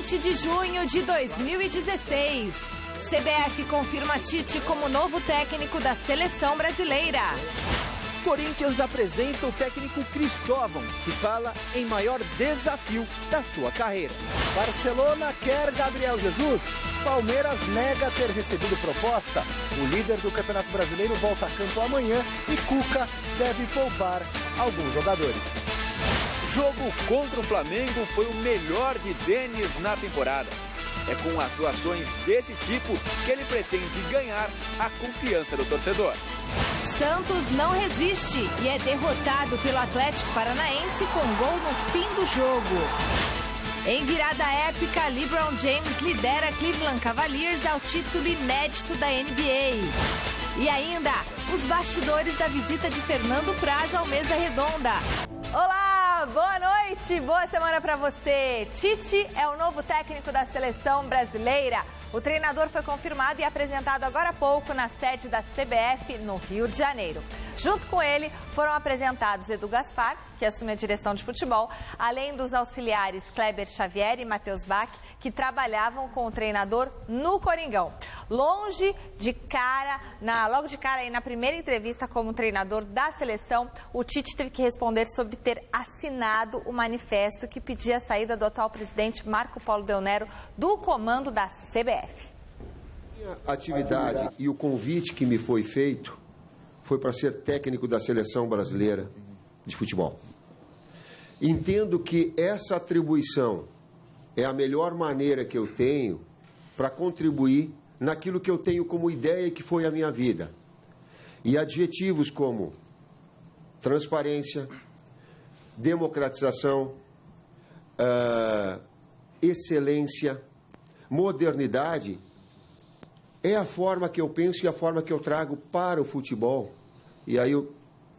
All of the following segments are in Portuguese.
20 de junho de 2016. CBF confirma Tite como novo técnico da seleção brasileira. Corinthians apresenta o técnico Cristóvão, que fala em maior desafio da sua carreira. Barcelona quer Gabriel Jesus. Palmeiras nega ter recebido proposta. O líder do Campeonato Brasileiro volta a campo amanhã e Cuca deve poupar alguns jogadores. Jogo contra o Flamengo foi o melhor de Denis na temporada. É com atuações desse tipo que ele pretende ganhar a confiança do torcedor. Santos não resiste e é derrotado pelo Atlético Paranaense com gol no fim do jogo. Em virada épica, LeBron James lidera Cleveland Cavaliers ao título inédito da NBA. E ainda, os bastidores da visita de Fernando Praz ao Mesa Redonda. Olá, boa noite, boa semana para você. Tite é o novo técnico da seleção brasileira. O treinador foi confirmado e apresentado agora há pouco na sede da CBF no Rio de Janeiro. Junto com ele foram apresentados Edu Gaspar, que assume a direção de futebol, além dos auxiliares Kleber Xavier e Matheus Bach, que trabalhavam com o treinador no Coringão. Logo de cara aí na primeira entrevista como treinador da seleção, o Tite teve que responder sobre ter assinado o manifesto que pedia a saída do atual presidente Marco Polo Del Nero do comando da CBF. A atividade e o convite que me foi feito foi para ser técnico da seleção brasileira de futebol. Entendo que essa atribuição é a melhor maneira que eu tenho para contribuir naquilo que eu tenho como ideia e que foi a minha vida. E adjetivos como transparência, democratização, excelência, modernidade, é a forma que eu penso e a forma que eu trago para o futebol. E aí,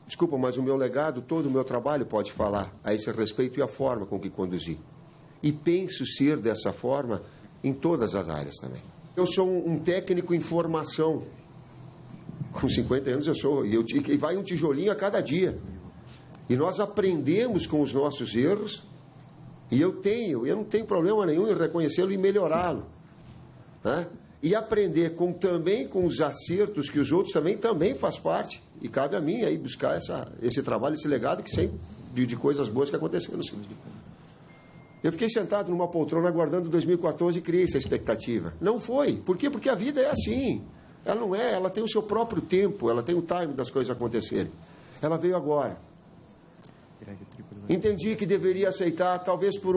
desculpa, mas o meu legado, todo o meu trabalho pode falar a esse respeito e a forma com que conduzi. E penso ser dessa forma em todas as áreas também. Eu sou um técnico em formação. Com 50 anos eu sou, e vai um tijolinho a cada dia. E nós aprendemos com os nossos erros, e eu não tenho problema nenhum em reconhecê-lo e melhorá-lo. Né? E aprender também com os acertos que os outros também faz parte. E cabe a mim aí buscar esse trabalho, esse legado que sempre de coisas boas que aconteceram. Eu fiquei sentado numa poltrona aguardando 2014 e criei essa expectativa. Não foi. Por quê? Porque a vida é assim. Ela não é, ela tem o seu próprio tempo, ela tem o time das coisas acontecerem. Ela veio agora. Entendi que deveria aceitar, talvez por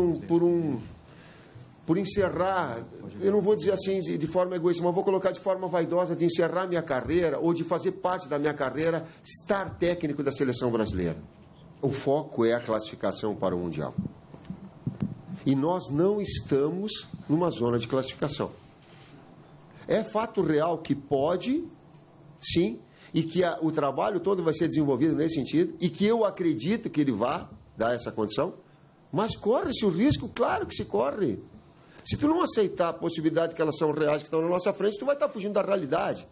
encerrar, eu não vou dizer assim de forma egoísta, mas vou colocar de forma vaidosa, de encerrar minha carreira ou de fazer parte da minha carreira, estar técnico da seleção brasileira. O foco é a classificação para o Mundial. E nós não estamos numa zona de classificação. É fato real que pode, sim, e que o trabalho todo vai ser desenvolvido nesse sentido, e que eu acredito que ele vá dar essa condição, mas corre-se o risco, claro que se corre. Se tu não aceitar a possibilidade que elas são reais, que estão na nossa frente, tu vai estar fugindo da realidade.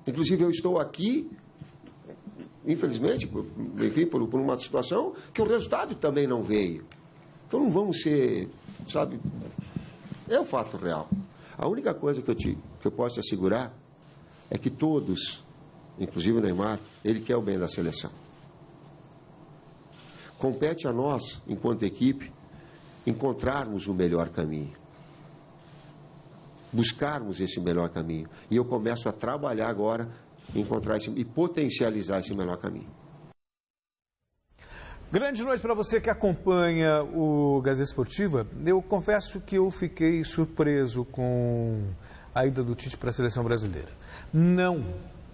Inclusive, eu estou aqui, infelizmente, enfim, por uma situação que o resultado também não veio. Então não vamos ser, sabe, é o fato real. A única coisa que eu posso assegurar é que todos, inclusive o Neymar, ele quer o bem da seleção. Compete a nós, enquanto equipe, encontrarmos o melhor caminho. Buscarmos esse melhor caminho. E eu começo a trabalhar agora em encontrar e potencializar esse melhor caminho. Grande noite para você que acompanha o Gazeta Esportiva. Eu confesso que eu fiquei surpreso com a ida do Tite para a seleção brasileira. Não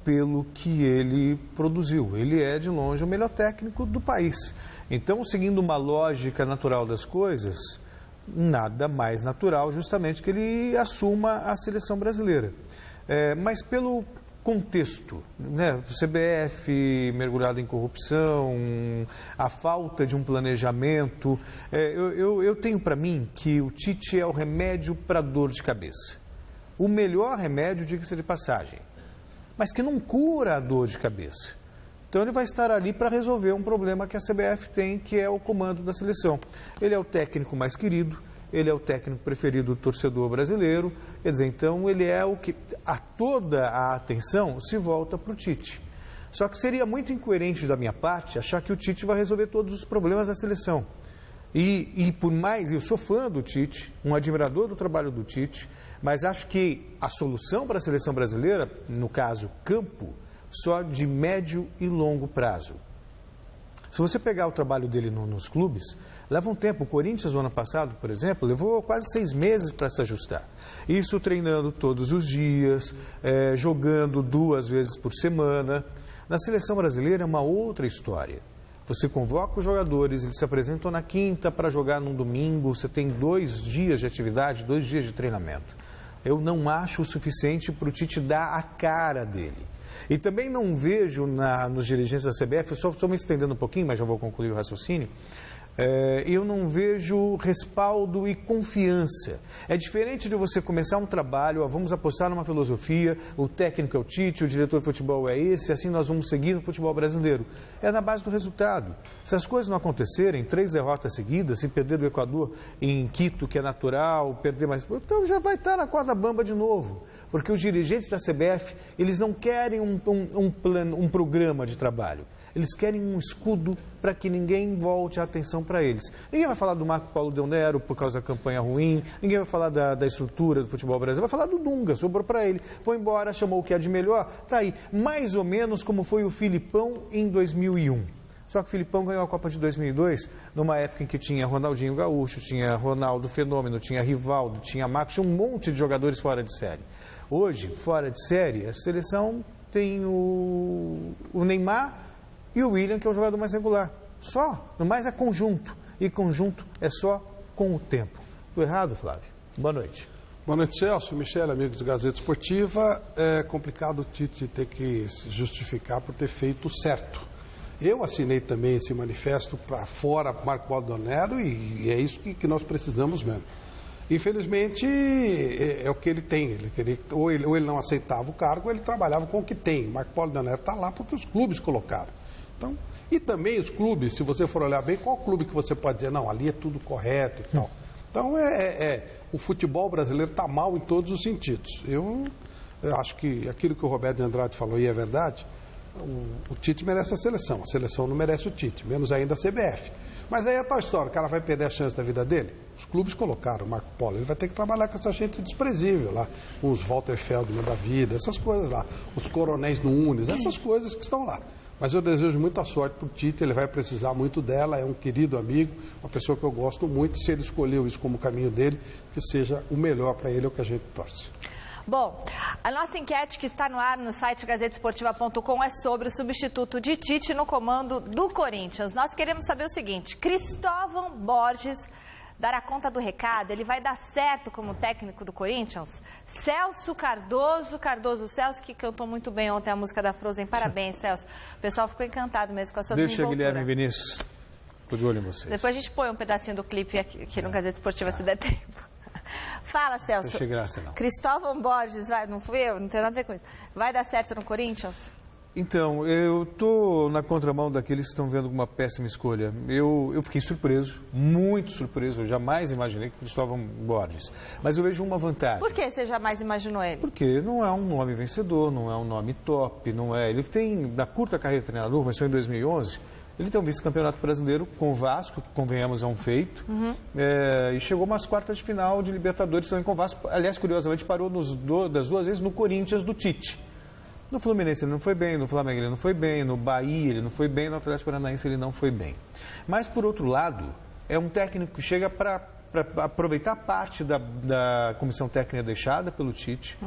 pelo que ele produziu. Ele é, de longe, o melhor técnico do país. Então, seguindo uma lógica natural das coisas, nada mais natural justamente que ele assuma a seleção brasileira. Mas pelo contexto, né? O CBF mergulhado em corrupção, a falta de um planejamento. Eu tenho para mim que o Tite é o remédio para dor de cabeça. O melhor remédio, diga-se de passagem, mas que não cura a dor de cabeça. Então ele vai estar ali para resolver um problema que a CBF tem, que é o comando da seleção. Ele é o técnico mais querido, ele é o técnico preferido do torcedor brasileiro, quer dizer, então ele é o que toda a atenção se volta para o Tite. Só que seria muito incoerente da minha parte achar que o Tite vai resolver todos os problemas da seleção. E por mais, eu sou fã do Tite, um admirador do trabalho do Tite, mas acho que a solução para a seleção brasileira, no caso campo, só de médio e longo prazo. Se você pegar o trabalho dele nos clubes, leva um tempo. O Corinthians, no ano passado, por exemplo, levou quase 6 meses para se ajustar. Isso treinando todos os dias, jogando 2 vezes por semana. Na seleção brasileira é uma outra história. Você convoca os jogadores, eles se apresentam na quinta para jogar no domingo, você tem 2 dias de atividade, 2 dias de treinamento. Eu não acho o suficiente para o Tite dar a cara dele. E também não vejo nos dirigentes da CBF, eu só estou me estendendo um pouquinho, mas já vou concluir o raciocínio, eu não vejo respaldo e confiança. É diferente de você começar um trabalho, vamos apostar numa filosofia, o técnico é o Tite, o diretor de futebol é esse, assim nós vamos seguir no futebol brasileiro. É na base do resultado. Se as coisas não acontecerem, 3 derrotas seguidas, se perder do Equador em Quito, que é natural, perder mais... Então já vai estar na corda bamba de novo. Porque os dirigentes da CBF, eles não querem um programa de trabalho. Eles querem um escudo para que ninguém volte a atenção para eles. Ninguém vai falar do Marco Paulo Del Nero por causa da campanha ruim, ninguém vai falar da estrutura do futebol brasileiro, vai falar do Dunga, sobrou para ele. Foi embora, chamou o que há de melhor, tá aí. Mais ou menos como foi o Filipão em 2001. Só que o Filipão ganhou a Copa de 2002 numa época em que tinha Ronaldinho Gaúcho, tinha Ronaldo Fenômeno, tinha Rivaldo, tinha Marcos, tinha um monte de jogadores fora de série. Hoje, fora de série, a seleção tem o Neymar e o William, que é o jogador mais regular. Só, no mais é conjunto. E conjunto é só com o tempo. Estou errado, Flávio? Boa noite. Boa noite, Celso. Michele, amigos do Gazeta Esportiva. É complicado o Tite ter que se justificar por ter feito o certo. Eu assinei também esse manifesto para fora Marco Paulo Del Nero e é isso que nós precisamos mesmo. Infelizmente, é o que ele tem. Ou ele não aceitava o cargo, ou ele trabalhava com o que tem. Marco Paulo Del Nero está lá porque os clubes colocaram. Então, e também os clubes, se você for olhar bem, qual clube que você pode dizer, não, ali é tudo correto e tal. Então, o futebol brasileiro está mal em todos os sentidos. Eu acho que aquilo que o Roberto de Andrade falou e é verdade, o Tite merece a seleção não merece o Tite, menos ainda a CBF. Mas aí é tal história, o cara vai perder a chance da vida dele? Os clubes colocaram o Marco Polo, ele vai ter que trabalhar com essa gente desprezível lá, com os Walter Feldman da vida, essas coisas lá, os coronéis Nunes, essas coisas que estão lá. Mas eu desejo muita sorte para o Tite, ele vai precisar muito dela, é um querido amigo, uma pessoa que eu gosto muito, se ele escolheu isso como caminho dele, que seja o melhor para ele, é o que a gente torce. Bom, a nossa enquete que está no ar no site gazetesportiva.com é sobre o substituto de Tite no comando do Corinthians. Nós queremos saber o seguinte, Cristóvão Borges dará conta do recado? Ele vai dar certo como técnico do Corinthians? Celso Cardoso Celso, que cantou muito bem ontem a música da Frozen. Parabéns, Celso. O pessoal ficou encantado mesmo com a sua desenvoltura. Deixa Guilherme Vinícius. Estou de olho em vocês. Depois a gente põe um pedacinho do clipe aqui no Gazeta Esportiva, se der tempo. Fala, Celso. Não achei graça, não. Cristóvão Borges, não fui eu, não tem nada a ver com isso. Vai dar certo no Corinthians? Então, eu estou na contramão daqueles que estão vendo uma péssima escolha. Eu fiquei surpreso, muito surpreso. Eu jamais imaginei que Cristóvão Borges. Mas eu vejo uma vantagem. Por que você jamais imaginou ele? Porque não é um nome vencedor, não é um nome top, não é... Ele tem, na curta carreira de treinador, começou em 2011... Ele tem um vice-campeonato brasileiro com o Vasco, que convenhamos é um feito, e chegou umas quartas de final de Libertadores também com o Vasco. Aliás, curiosamente, parou das 2 vezes no Corinthians do Tite. No Fluminense ele não foi bem, no Flamengo ele não foi bem, no Bahia ele não foi bem, no Atlético Paranaense ele não foi bem. Mas, por outro lado, é um técnico que chega para aproveitar parte da comissão técnica deixada pelo Tite,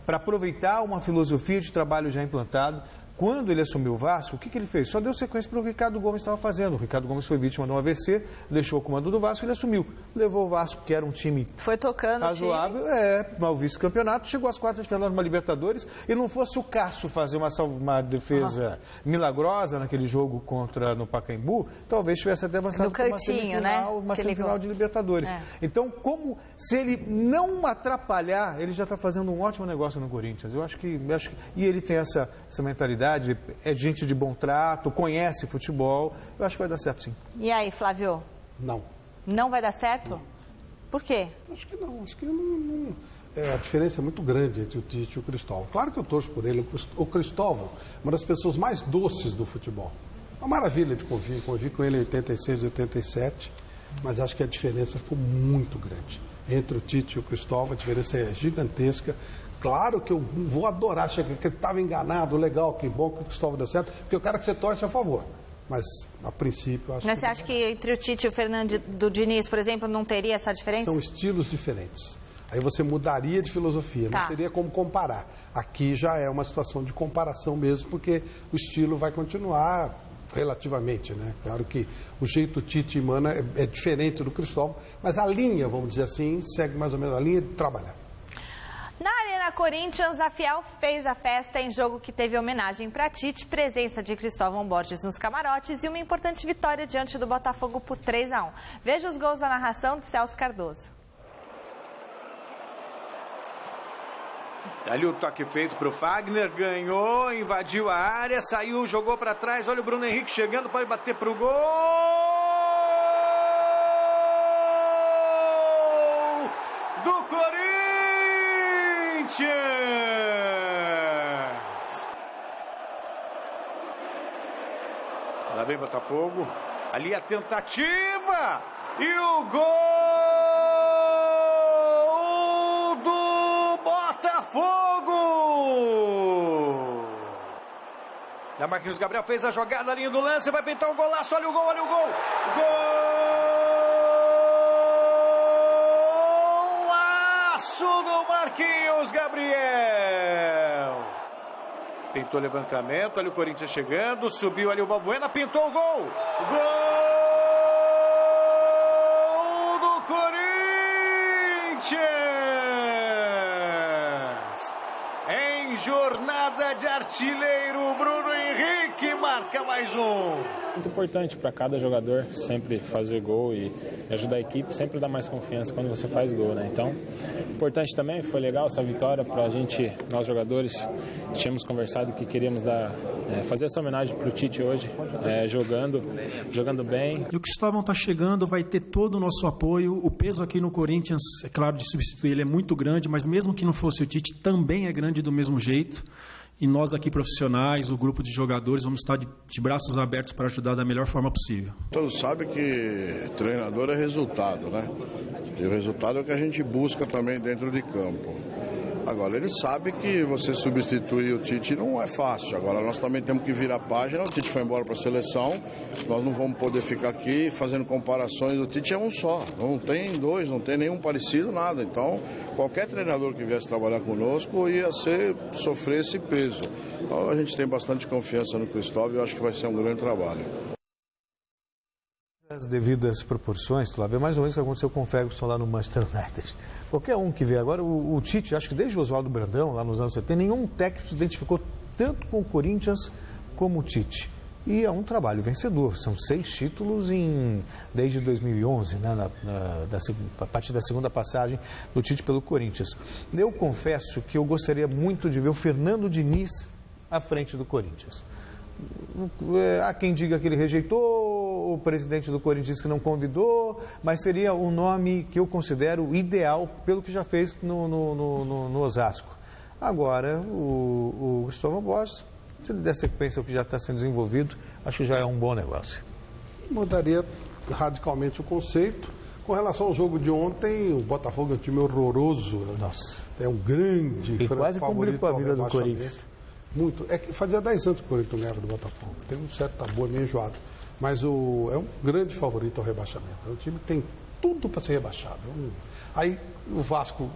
para aproveitar uma filosofia de trabalho já implantada. Quando ele assumiu o Vasco, o que ele fez? Só deu sequência para o Ricardo Gomes estava fazendo. O Ricardo Gomes foi vítima de um AVC, deixou o comando do Vasco e ele assumiu. Levou o Vasco, que era um time foi tocando razoável, ao vice-campeonato, chegou às quartas de final de uma Libertadores e não fosse o Cássio fazer uma defesa milagrosa naquele jogo no Pacaembu, talvez tivesse até avançado para uma semifinal de Libertadores. Então, se ele não atrapalhar, ele já está fazendo um ótimo negócio no Corinthians. Eu acho que e ele tem essa mentalidade. verdade, é gente de bom trato, conhece futebol. Eu acho que vai dar certo, sim. E aí, Flávio? Não. Não vai dar certo? Não. Por quê? Acho que não. A diferença é muito grande entre o Tite e o Cristóvão. Claro que eu torço por ele. O Cristóvão, uma das pessoas mais doces do futebol. Uma maravilha de conviver. Convivi com ele em 86 e 87, mas acho que a diferença foi muito grande. Entre o Tite e o Cristóvão, a diferença é gigantesca. Claro que eu vou adorar, achei que ele estava enganado, legal, que bom que o Cristóvão deu certo, porque eu quero que você torce a favor. Mas, a princípio, eu acho Mas você acha que entre o Tite e o Fernando Diniz, por exemplo, não teria essa diferença? São estilos diferentes. Aí você mudaria de filosofia, não teria como comparar. Aqui já é uma situação de comparação mesmo, porque o estilo vai continuar relativamente, né? Claro que o jeito Tite e Mana é diferente do Cristóvão, mas a linha, vamos dizer assim, segue mais ou menos a linha de trabalhar. Na Arena Corinthians, a Fiel fez a festa em jogo que teve homenagem para Tite, presença de Cristóvão Borges nos camarotes e uma importante vitória diante do Botafogo por 3-1. Veja os gols da narração de Celso Cardoso. Ali o toque feito para o Fagner, ganhou, invadiu a área, saiu, jogou para trás, olha o Bruno Henrique chegando, pode bater para o gol do Corinthians! Lá vem Botafogo, ali a tentativa e o gol do Botafogo! Da Marquinhos Gabriel fez a jogada, linha do lance, vai pintar um golaço, olha o gol, olha o gol! Golaço do Marquinhos Gabriel! Pintou levantamento, olha o Corinthians chegando, subiu ali o Balbuena, pintou o gol! Gol do Corinthians! Em jornada de artilheiro, Bruno Henrique marca mais um. Muito importante para cada jogador sempre fazer gol e ajudar a equipe, sempre dá mais confiança quando você faz gol, né? Então, importante também, foi legal essa vitória para a gente, nós jogadores, tínhamos conversado que queríamos fazer essa homenagem para o Tite hoje, jogando bem. E o Cristóvão está chegando, vai ter todo o nosso apoio, o peso aqui no Corinthians, é claro, de substituir ele é muito grande, mas mesmo que não fosse o Tite, também é grande do mesmo jeito. E nós aqui profissionais, o grupo de jogadores, vamos estar de braços abertos para ajudar da melhor forma possível. Todos sabem que treinador é resultado, né? E o resultado é o que a gente busca também dentro de campo. Agora, ele sabe que você substituir o Tite não é fácil. Agora, nós também temos que virar a página. O Tite foi embora para a seleção. Nós não vamos poder ficar aqui fazendo comparações. O Tite é um só. Não tem dois, não tem nenhum parecido, nada. Então, qualquer treinador que viesse trabalhar conosco ia sofrer esse peso. Então, a gente tem bastante confiança no Cristóvão e eu acho que vai ser um grande trabalho. As devidas proporções, Flávio, é mais ou menos o que aconteceu com o Ferguson lá no Manchester United. Qualquer um que vê agora, o Tite, acho que desde o Oswaldo Brandão, lá nos anos 70, nenhum técnico se identificou tanto com o Corinthians como o Tite. E é um trabalho vencedor, são 6 títulos desde 2011, né, a partir da segunda passagem do Tite pelo Corinthians. Eu confesso que eu gostaria muito de ver o Fernando Diniz à frente do Corinthians. Há quem diga que ele rejeitou, o presidente do Corinthians que não convidou, mas seria um nome que eu considero ideal pelo que já fez no Osasco. Agora, o Cristóvão Borges, se ele der sequência ao que já está sendo desenvolvido, acho que já é um bom negócio. Mudaria radicalmente o conceito. Com relação ao jogo de ontem, o Botafogo é um time horroroso. Nossa. É um grande e quase complicou a vida do Corinthians. Muito. É que fazia 10 anos que o Corinthians ganhava do Botafogo. Tem um certo tabu, é meio enjoado. Mas é um grande favorito ao rebaixamento. É um time que tem tudo para ser rebaixado. Aí o Vasco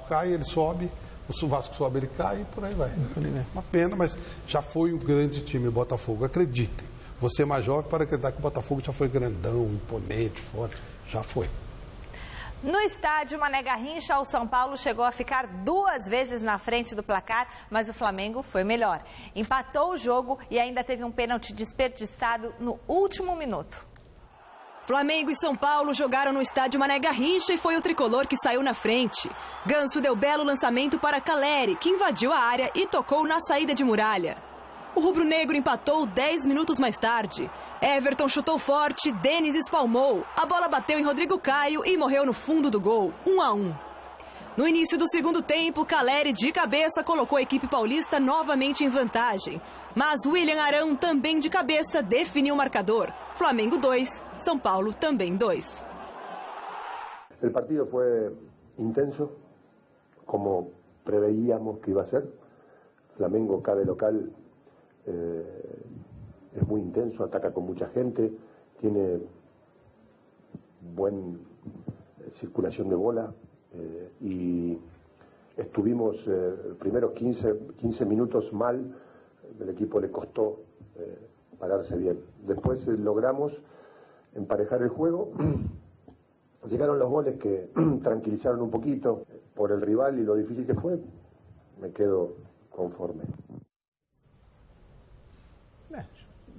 cai, ele sobe. O Vasco sobe, ele cai e por aí vai. Uma pena, mas já foi um grande time o Botafogo. Acreditem. Você é mais jovem para acreditar que o Botafogo já foi grandão, imponente, forte. Já foi. No estádio Mané Garrincha, o São Paulo chegou a ficar 2 vezes na frente do placar, mas o Flamengo foi melhor. Empatou o jogo e ainda teve um pênalti desperdiçado no último minuto. Flamengo e São Paulo jogaram no estádio Mané Garrincha e foi o tricolor que saiu na frente. Ganso deu belo lançamento para Caleri, que invadiu a área e tocou na saída de Muralha. O rubro-negro empatou 10 minutos mais tarde. Everton chutou forte, Denis espalmou. A bola bateu em Rodrigo Caio e morreu no fundo do gol, 1-1. No início do segundo tempo, Caleri de cabeça colocou a equipe paulista novamente em vantagem. Mas William Arão, também de cabeça, definiu o marcador. Flamengo 2, São Paulo também 2. El partido fue intenso, como preveíamos que iba a ser. Flamengo, cada local, es muy intenso, ataca con mucha gente, tiene buena circulación de bola y estuvimos primeros 15 minutos mal, el equipo le costó pararse bien. Después logramos emparejar el juego, llegaron los goles que tranquilizaron un poquito por el rival y lo difícil que fue, me quedo conforme.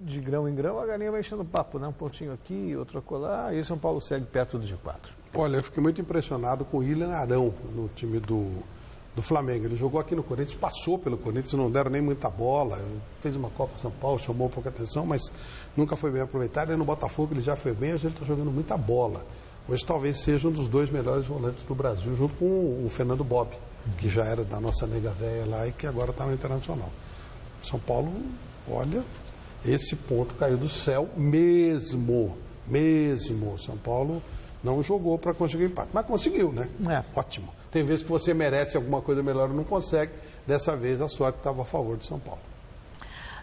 De grão em grão, a galinha vai enchendo o papo, né? Um pontinho aqui, outro acolá, e o São Paulo segue perto do G4. Olha, eu fiquei muito impressionado com o William Arão no time do Flamengo. Ele jogou aqui no Corinthians, passou pelo Corinthians, não deram nem muita bola, fez uma Copa São Paulo, chamou pouca atenção, mas nunca foi bem aproveitado. E no Botafogo ele já foi bem, hoje ele está jogando muita bola. Hoje talvez seja um dos 2 melhores volantes do Brasil, junto com o Fernando Bob, que já era da nossa nega véia lá e que agora está no Internacional. São Paulo, olha... Esse ponto caiu do céu mesmo. São Paulo não jogou para conseguir empate, mas conseguiu, né? Ótimo. Tem vezes que você merece alguma coisa melhor e não consegue. Dessa vez a sorte estava a favor de São Paulo.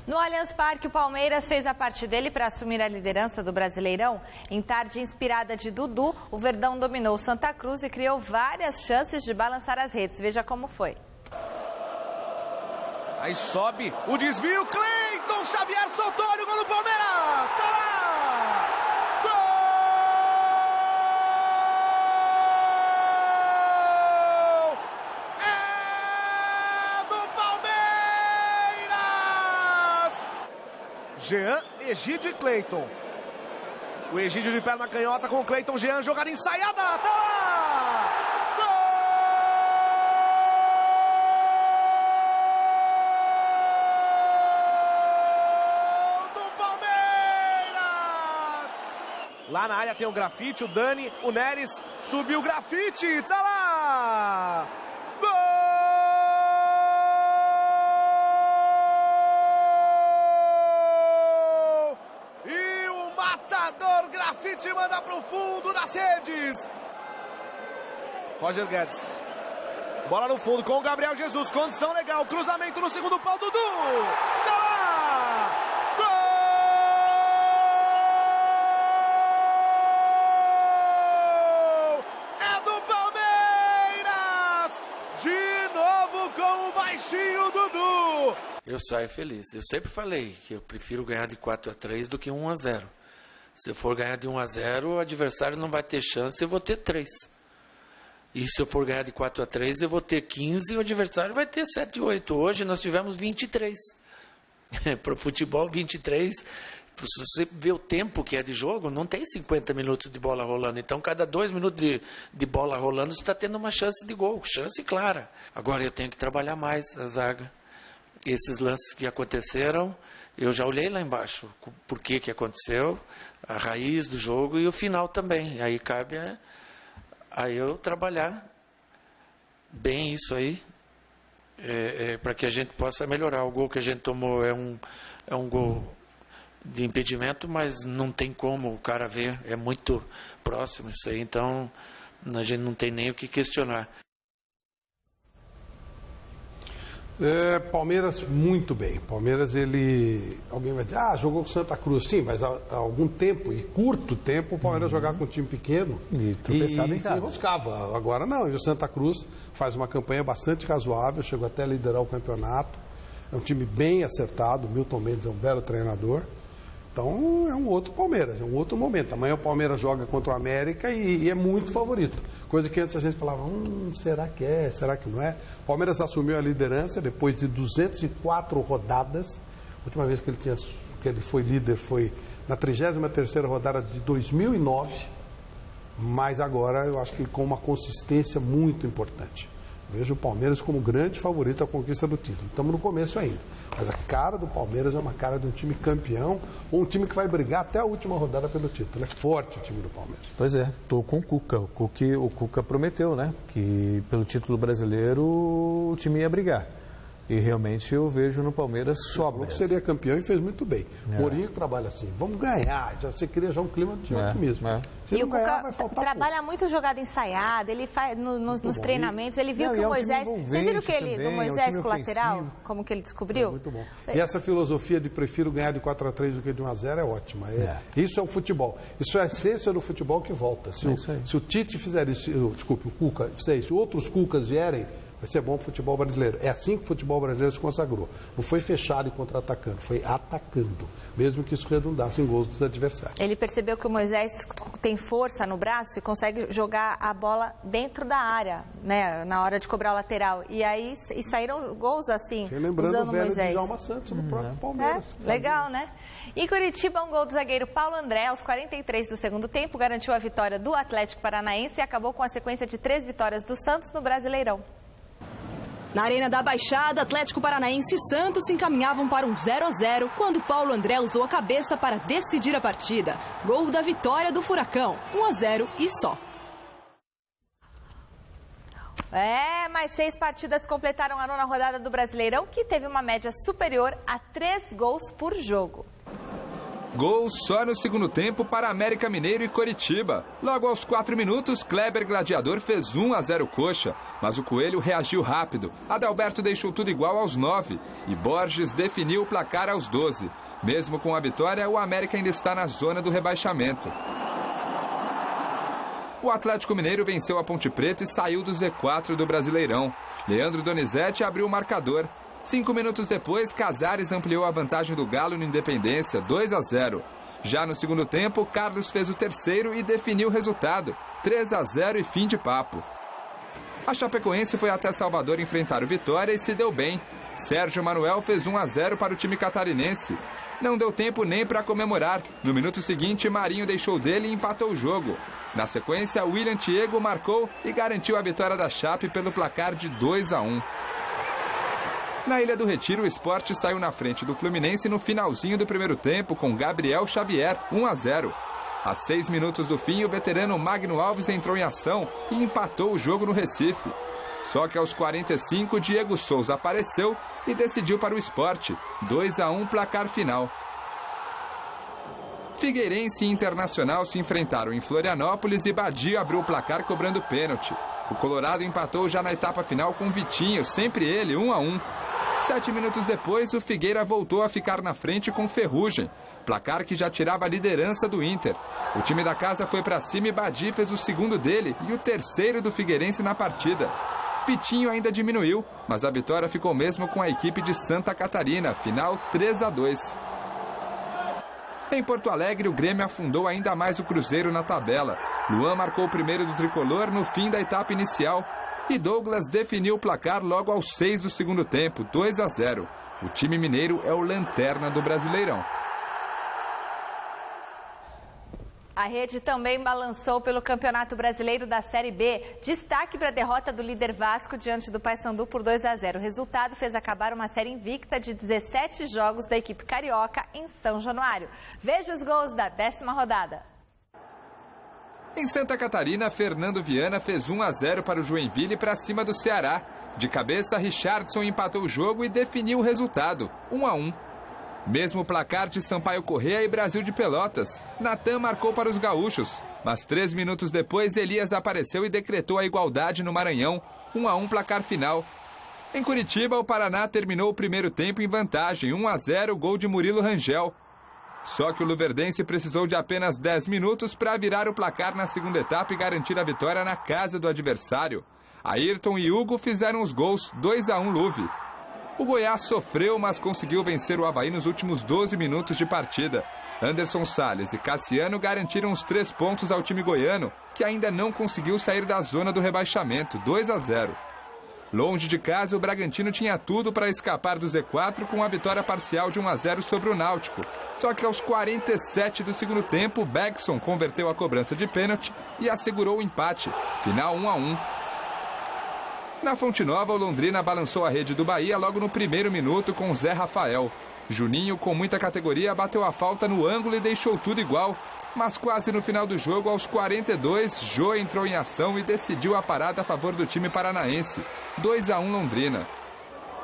No Allianz Parque, o Palmeiras fez a parte dele para assumir a liderança do Brasileirão. Em tarde inspirada de Dudu, o Verdão dominou Santa Cruz e criou várias chances de balançar as redes. Veja como foi. Aí sobe o desvio, Cleiton Xavier soltou, olha o gol do Palmeiras, tá lá! Gol! É do Palmeiras! Jean, Egídio e Cleiton. O Egídio de perna canhota com o Cleiton, Jean, jogada ensaiada, tá lá! Lá na área tem o grafite, o Dani, o Neres, subiu o grafite, tá lá! Gol! E o matador grafite manda pro fundo das redes. Roger Guedes. Bola no fundo com o Gabriel Jesus, condição legal, cruzamento no segundo pau, Dudu! Tá lá! Dudu. Eu saio feliz. Eu sempre falei que eu prefiro ganhar de 4-3 do que 1-0. Se eu for ganhar de 1-0, o adversário não vai ter chance, eu vou ter 3. E se eu for ganhar de 4-3, eu vou ter 15 e o adversário vai ter 7-8. Hoje nós tivemos 23. Para o futebol, 23. Se você vê o tempo que é de jogo, não tem 50 minutos de bola rolando. Então, cada 2 minutos de bola rolando, você está tendo uma chance de gol, chance clara. Agora eu tenho que trabalhar mais a zaga. Esses lances que aconteceram, eu já olhei lá embaixo. Por que aconteceu, a raiz do jogo e o final também. Aí cabe a eu trabalhar bem isso aí, para que a gente possa melhorar. O gol que a gente tomou é um gol de impedimento, mas não tem como o cara ver, é muito próximo isso aí, então a gente não tem nem o que questionar. Palmeiras muito bem. Palmeiras, alguém vai dizer, jogou com Santa Cruz. Sim, mas há algum tempo, e curto tempo, o Palmeiras jogava com um time pequeno e se enroscava. Agora não, e o Santa Cruz faz uma campanha bastante razoável, chegou até a liderar o campeonato. É um time bem acertado, o Milton Mendes é um belo treinador. Então é um outro Palmeiras, é um outro momento. Amanhã o Palmeiras joga contra o América e é muito favorito. Coisa que antes a gente falava, será que é, será que não é? O Palmeiras assumiu a liderança depois de 204 rodadas. A última vez que ele foi líder foi na 33ª rodada de 2009. Mas agora eu acho que com uma consistência muito importante. Vejo o Palmeiras como grande favorito à conquista do título. Estamos no começo ainda. Mas a cara do Palmeiras é uma cara de um time campeão ou um time que vai brigar até a última rodada pelo título. É forte o time do Palmeiras. Pois é, estou com o Cuca. O Cuca prometeu, né? Que pelo título brasileiro o time ia brigar. E realmente eu vejo no Palmeiras só. Falou que seria campeão e fez muito bem. Mourinho trabalha assim, vamos ganhar. Você cria já um clima de otimismo. E o Cuca trabalha muito jogada ensaiada, ele faz nos treinamentos, ele viu que o Moisés... Vocês viram que ele, do Moisés com o lateral, como que ele descobriu? Muito bom. E essa filosofia de prefiro ganhar de 4-3 do que de 1-0 é ótima. Isso é o futebol. Isso é a essência do futebol que volta. Se o Tite fizer isso, desculpe, o Cuca fizer isso, outros Cucas vierem, vai ser bom para o futebol brasileiro. É assim que o futebol brasileiro se consagrou. Não foi fechado e contra-atacando, foi atacando, mesmo que isso redundasse em gols dos adversários. Ele percebeu que o Moisés tem força no braço e consegue jogar a bola dentro da área, né, na hora de cobrar o lateral. E aí saíram gols assim, usando o Moisés. Djalma Santos no próprio Palmeiras. Legal, né? Em Curitiba, um gol do zagueiro Paulo André, aos 43 do segundo tempo, garantiu a vitória do Atlético Paranaense e acabou com a sequência de 3 vitórias do Santos no Brasileirão. Na Arena da Baixada, Atlético Paranaense e Santos se encaminhavam para um 0-0 quando Paulo André usou a cabeça para decidir a partida. Gol da vitória do Furacão, 1-0 e só. Mais 6 partidas completaram a 9ª rodada do Brasileirão, que teve uma média superior a 3 gols por jogo. Gol só no segundo tempo para América Mineiro e Coritiba. Logo aos 4 minutos, Kleber Gladiador fez 1-0 Coxa, mas o Coelho reagiu rápido. Adalberto deixou tudo igual aos 9 e Borges definiu o placar aos 12. Mesmo com a vitória, o América ainda está na zona do rebaixamento. O Atlético Mineiro venceu a Ponte Preta e saiu do Z4 do Brasileirão. Leandro Donizete abriu o marcador. 5 minutos depois, Casares ampliou a vantagem do Galo no Independência, 2-0. Já no segundo tempo, Carlos fez o terceiro e definiu o resultado, 3-0 e fim de papo. A Chapecoense foi até Salvador enfrentar o Vitória e se deu bem. Sérgio Manuel fez 1-0 para o time catarinense. Não deu tempo nem para comemorar. No minuto seguinte, Marinho deixou dele e empatou o jogo. Na sequência, William Thiago marcou e garantiu a vitória da Chape pelo placar de 2-1. Na Ilha do Retiro, o Sport saiu na frente do Fluminense no finalzinho do primeiro tempo com Gabriel Xavier, 1-0. A 6 minutos do fim, o veterano Magno Alves entrou em ação e empatou o jogo no Recife. Só que aos 45, Diego Souza apareceu e decidiu para o Sport, 2-1 placar final. Figueirense e Internacional se enfrentaram em Florianópolis e Badia abriu o placar cobrando pênalti. O Colorado empatou já na etapa final com Vitinho, sempre ele, 1-1. 7 minutos depois, o Figueira voltou a ficar na frente com Ferrugem, placar que já tirava a liderança do Inter. O time da casa foi para cima e Badi fez o segundo dele e o terceiro do Figueirense na partida. Pitinho ainda diminuiu, mas a vitória ficou mesmo com a equipe de Santa Catarina, final 3-2. Em Porto Alegre, o Grêmio afundou ainda mais o Cruzeiro na tabela. Luan marcou o primeiro do tricolor no fim da etapa inicial. E Douglas definiu o placar logo aos 6 do segundo tempo, 2-0. O time mineiro é o lanterna do Brasileirão. A rede também balançou pelo Campeonato Brasileiro da Série B. Destaque para a derrota do líder Vasco diante do Paysandu por 2-0. O resultado fez acabar uma série invicta de 17 jogos da equipe carioca em São Januário. Veja os gols da 10ª rodada. Em Santa Catarina, Fernando Viana fez 1-0 para o Joinville para cima do Ceará. De cabeça, Richardson empatou o jogo e definiu o resultado, 1-1. Mesmo placar de Sampaio Corrêa e Brasil de Pelotas. Natan marcou para os gaúchos, mas 3 minutos depois Elias apareceu e decretou a igualdade no Maranhão, 1-1 placar final. Em Curitiba, o Paraná terminou o primeiro tempo em vantagem, 1-0, gol de Murilo Rangel. Só que o luverdense precisou de apenas 10 minutos para virar o placar na segunda etapa e garantir a vitória na casa do adversário. Ayrton e Hugo fizeram os gols, 2-1 Luve. O Goiás sofreu, mas conseguiu vencer o Avaí nos últimos 12 minutos de partida. Anderson Salles e Cassiano garantiram os 3 pontos ao time goiano, que ainda não conseguiu sair da zona do rebaixamento, 2-0. Longe de casa, o Bragantino tinha tudo para escapar do Z4 com a vitória parcial de 1-0 sobre o Náutico. Só que aos 47 do segundo tempo, Beckson converteu a cobrança de pênalti e assegurou o empate. Final 1-1. Na Fonte Nova, o Londrina balançou a rede do Bahia logo no primeiro minuto com Zé Rafael. Juninho, com muita categoria, bateu a falta no ângulo e deixou tudo igual. Mas quase no final do jogo, aos 42, Jô entrou em ação e decidiu a parada a favor do time paranaense. 2-1 Londrina.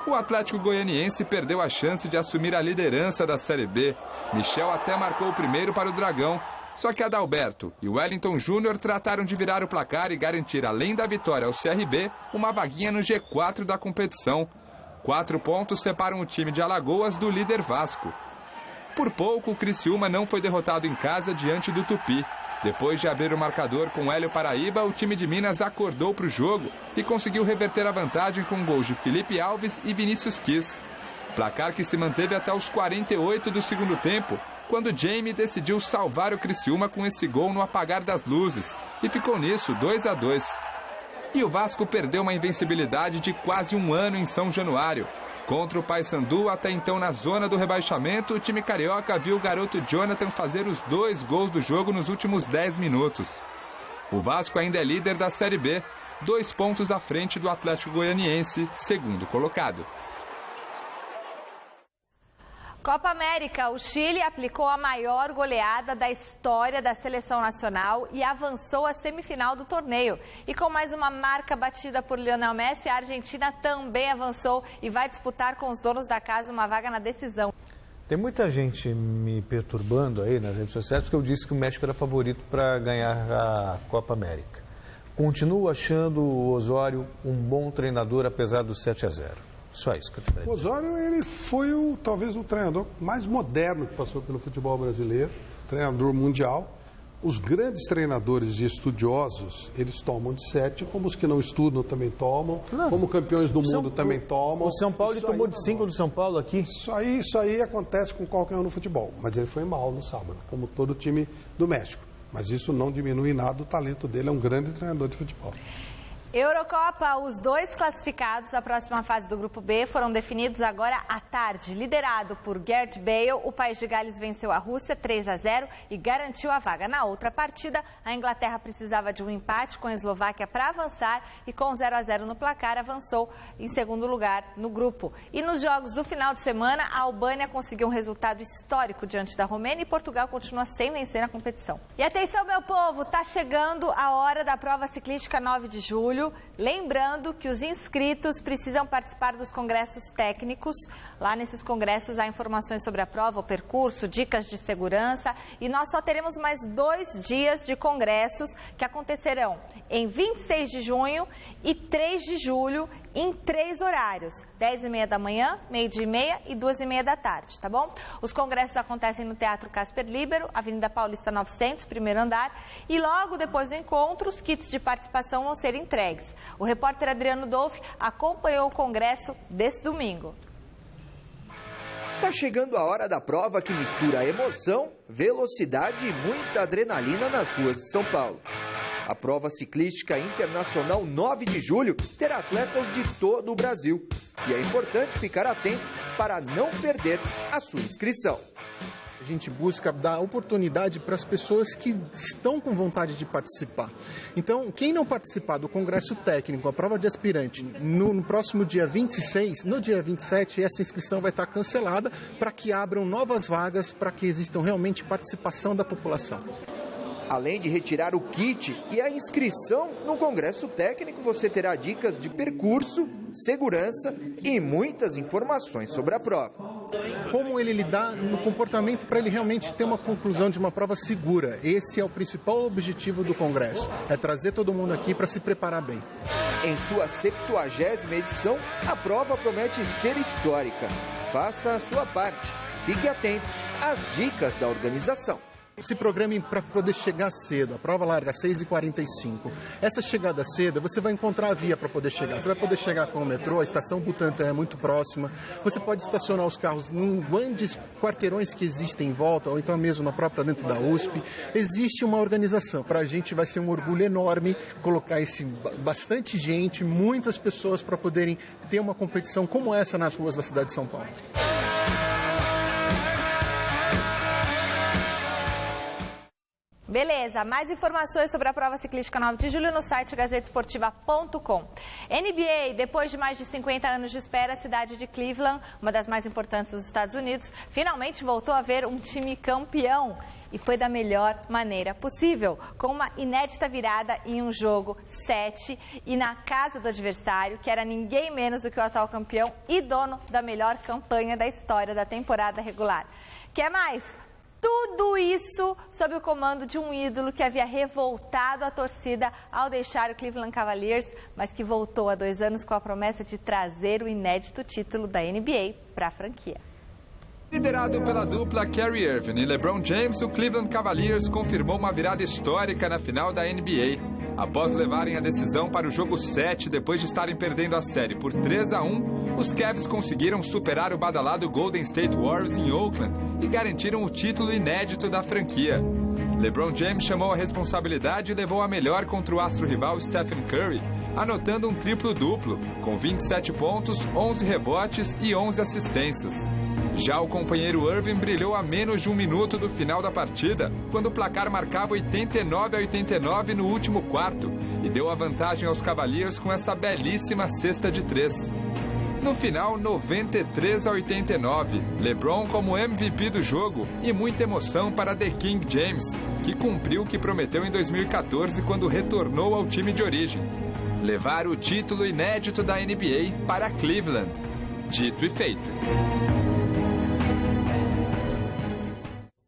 O Atlético Goianiense perdeu a chance de assumir a liderança da Série B. Michel até marcou o primeiro para o Dragão. Só que Adalberto e Wellington Júnior trataram de virar o placar e garantir, além da vitória ao CRB, uma vaguinha no G4 da competição. 4 pontos separam o time de Alagoas do líder Vasco. Por pouco, o Criciúma não foi derrotado em casa diante do Tupi. Depois de abrir o marcador com Hélio Paraíba, o time de Minas acordou para o jogo e conseguiu reverter a vantagem com gols de Felipe Alves e Vinícius Quis. Placar que se manteve até os 48 do segundo tempo, quando Jamie decidiu salvar o Criciúma com esse gol no apagar das luzes. E ficou nisso, 2-2. E o Vasco perdeu uma invencibilidade de quase um ano em São Januário. Contra o Paysandu, até então na zona do rebaixamento, o time carioca viu o garoto Jonathan fazer os 2 gols do jogo nos últimos 10 minutos. O Vasco ainda é líder da Série B, 2 pontos à frente do Atlético Goianiense, segundo colocado. Copa América, o Chile aplicou a maior goleada da história da seleção nacional e avançou à semifinal do torneio. E com mais uma marca batida por Lionel Messi, a Argentina também avançou e vai disputar com os donos da casa uma vaga na decisão. Tem muita gente me perturbando aí nas redes sociais porque eu disse que o México era favorito para ganhar a Copa América. Continuo achando o Osório um bom treinador, apesar do 7-0. Só isso que eu queria dizer. O Osório, ele foi talvez o treinador mais moderno que passou pelo futebol brasileiro, treinador mundial. Os grandes treinadores e estudiosos, eles tomam de 7, como os que não estudam também tomam, como campeões do mundo também tomam. O São Paulo ele tomou de 5 do São Paulo aqui. Isso aí acontece com qualquer um no futebol, mas ele foi mal no sábado, como todo time do México. Mas isso não diminui nada o talento dele, é um grande treinador de futebol. Eurocopa, os 2 classificados à próxima fase do Grupo B foram definidos agora à tarde. Liderado por Gareth Bale, o País de Gales venceu a Rússia 3-0 e garantiu a vaga. Na outra partida, a Inglaterra precisava de um empate com a Eslováquia para avançar e com 0-0 no placar avançou em segundo lugar no grupo. E nos jogos do final de semana, a Albânia conseguiu um resultado histórico diante da Romênia e Portugal continua sem vencer na competição. E atenção, meu povo, está chegando a hora da prova ciclística 9 de julho. Lembrando que os inscritos precisam participar dos congressos técnicos. Lá nesses congressos há informações sobre a prova, o percurso, dicas de segurança. E nós só teremos mais 2 dias de congressos que acontecerão em 26 de junho e 3 de julho, em 3 horários, 10h30 da manhã, 12h30 e 2h30 da tarde, tá bom? Os congressos acontecem no Teatro Casper Libero, Avenida Paulista 900, primeiro andar, e logo depois do encontro, os kits de participação vão ser entregues. O repórter Adriano Dolfi acompanhou o congresso desse domingo. Está chegando a hora da prova que mistura emoção, velocidade e muita adrenalina nas ruas de São Paulo. A prova ciclística internacional 9 de julho terá atletas de todo o Brasil. E é importante ficar atento para não perder a sua inscrição. A gente busca dar oportunidade para as pessoas que estão com vontade de participar. Então, quem não participar do Congresso Técnico, a prova de aspirante, no próximo dia 26, no dia 27, essa inscrição vai estar cancelada para que abram novas vagas, para que existam realmente participação da população. Além de retirar o kit e a inscrição no Congresso Técnico, você terá dicas de percurso, segurança e muitas informações sobre a prova. Como ele lidar no comportamento para ele realmente ter uma conclusão de uma prova segura. Esse é o principal objetivo do Congresso, é trazer todo mundo aqui para se preparar bem. Em sua 70ª edição, a prova promete ser histórica. Faça a sua parte. Fique atento às dicas da organização. Se programe para poder chegar cedo. A prova larga às 6h45. Essa chegada cedo, você vai encontrar a via para poder chegar. Você vai poder chegar com o metrô, a estação Butantã é muito próxima. Você pode estacionar os carros em grandes quarteirões que existem em volta, ou então mesmo na própria dentro da USP. Existe uma organização. Para a gente vai ser um orgulho enorme colocar bastante gente, muitas pessoas para poderem ter uma competição como essa nas ruas da cidade de São Paulo. Beleza, mais informações sobre a prova ciclística 9 de julho no site gazetesportiva.com. NBA, depois de mais de 50 anos de espera, a cidade de Cleveland, uma das mais importantes dos Estados Unidos, finalmente voltou a ver um time campeão. E foi da melhor maneira possível, com uma inédita virada em um jogo 7 e na casa do adversário, que era ninguém menos do que o atual campeão e dono da melhor campanha da história da temporada regular. Quer mais? Tudo isso sob o comando de um ídolo que havia revoltado a torcida ao deixar o Cleveland Cavaliers, mas que voltou há 2 anos com a promessa de trazer o inédito título da NBA para a franquia. Liderado pela dupla Kyrie Irving e LeBron James, o Cleveland Cavaliers confirmou uma virada histórica na final da NBA. Após levarem a decisão para o jogo 7, depois de estarem perdendo a série por 3-1, os Cavs conseguiram superar o badalado Golden State Warriors em Oakland e garantiram o título inédito da franquia. LeBron James chamou a responsabilidade e levou a melhor contra o astro-rival Stephen Curry, anotando um triplo-duplo, com 27 pontos, 11 rebotes e 11 assistências. Já o companheiro Irving brilhou a menos de 1 minuto do final da partida, quando o placar marcava 89-89 no último quarto e deu a vantagem aos Cavaliers com essa belíssima cesta de 3. No final, 93-89, LeBron como MVP do jogo e muita emoção para The King James, que cumpriu o que prometeu em 2014 quando retornou ao time de origem: levar o título inédito da NBA para Cleveland. Dito e feito.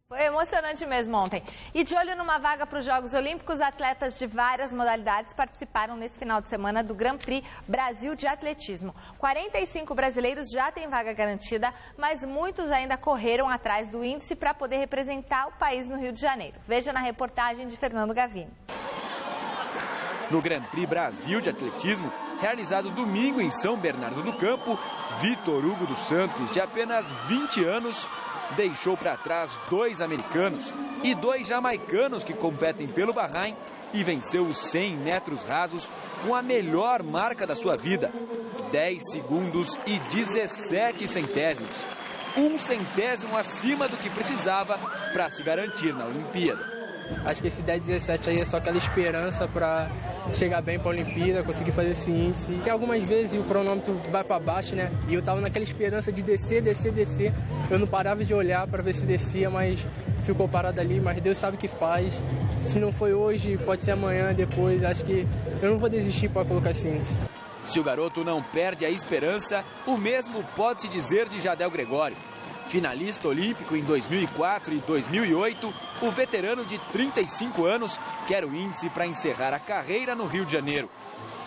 Foi emocionante mesmo ontem. E de olho numa vaga para os Jogos Olímpicos, atletas de várias modalidades participaram nesse final de semana do Grand Prix Brasil de Atletismo. 45 brasileiros já têm vaga garantida, mas muitos ainda correram atrás do índice para poder representar o país no Rio de Janeiro. Veja na reportagem de Fernando Gavini. No Grand Prix Brasil de Atletismo, realizado domingo em São Bernardo do Campo, Vitor Hugo dos Santos, de apenas 20 anos, deixou para trás 2 americanos e 2 jamaicanos que competem pelo Bahrein e venceu os 100 metros rasos com a melhor marca da sua vida, 10 segundos e 17 centésimos. 1 centésimo acima do que precisava para se garantir na Olimpíada. Acho que esse 10-17 aí é só aquela esperança para chegar bem para a Olimpíada, conseguir fazer esse índice. Tem algumas vezes o cronômetro vai para baixo, né? E eu tava naquela esperança de descer. Eu não parava de olhar para ver se descia, mas ficou parado ali. Mas Deus sabe o que faz. Se não foi hoje, pode ser amanhã, depois. Acho que eu não vou desistir para colocar esse índice. Se o garoto não perde a esperança, o mesmo pode-se dizer de Jadel Gregório. Finalista olímpico em 2004 e 2008, o veterano de 35 anos quer o índice para encerrar a carreira no Rio de Janeiro.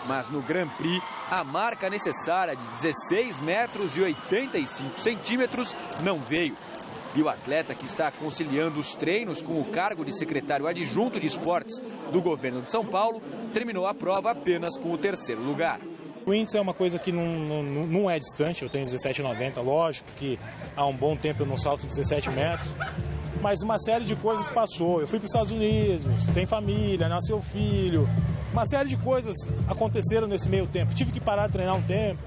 Mas no Grand Prix, a marca necessária de 16 metros e 85 centímetros não veio. E o atleta, que está conciliando os treinos com o cargo de secretário adjunto de esportes do governo de São Paulo, terminou a prova apenas com o 3º lugar. O índice é uma coisa que não é distante, eu tenho 17,90, lógico que há um bom tempo eu não salto 17 metros, mas uma série de coisas passou. Eu fui para os Estados Unidos, tem família, nasceu filho, uma série de coisas aconteceram nesse meio tempo. Tive que parar de treinar um tempo